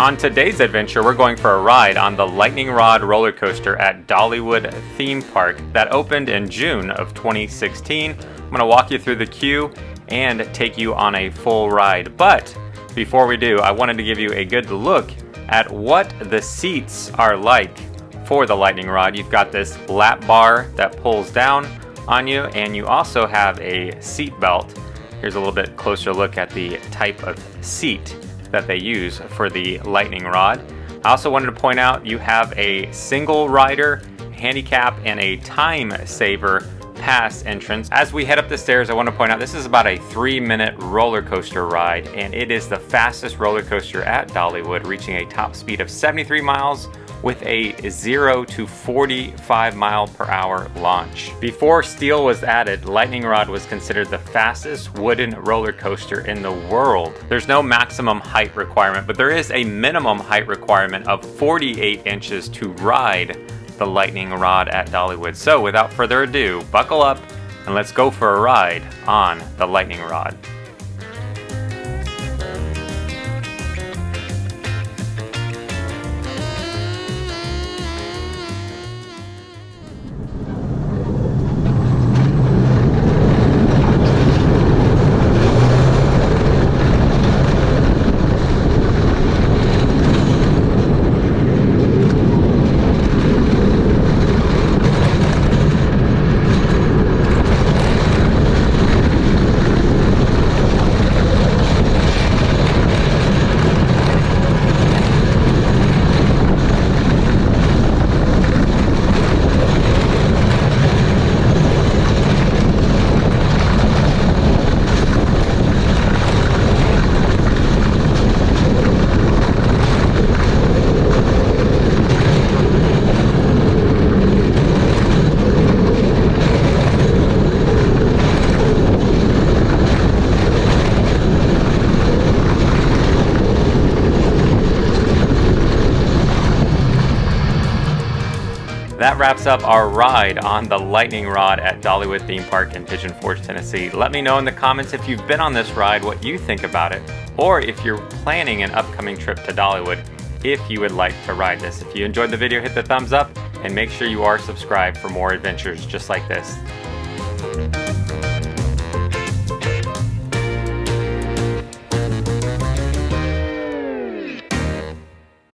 On today's adventure, we're going for a ride on the Lightning Rod roller coaster at Dollywood Theme Park that opened in June of 2016. I'm going to walk you through the queue and take you on a full ride. But before we do, I wanted to give you a good look at what the seats are like for the Lightning Rod. You've got this lap bar that pulls down on you, and you also have a seat belt. Here's a little bit closer look at the type of seat that they use for the Lightning Rod. I also wanted to point out you have a single rider handicap and a time saver pass entrance. As we head up the stairs, I want to point out this is about a 3-minute roller coaster ride, and it is the fastest roller coaster at Dollywood, reaching a top speed of 73 miles with a 0 to 45 mile per hour launch. Before steel was added, Lightning Rod was considered the fastest wooden roller coaster in the world. There's no maximum height requirement, but there is a minimum height requirement of 48 inches to ride the Lightning Rod at Dollywood. So without further ado, buckle up and let's go for a ride on the Lightning Rod. That wraps up our ride on the Lightning Rod at Dollywood Theme Park in Pigeon Forge, Tennessee. Let me know in the comments if you've been on this ride, what you think about it, or if you're planning an upcoming trip to Dollywood, if you would like to ride this. If you enjoyed the video, hit the thumbs up and make sure you are subscribed for more adventures just like this.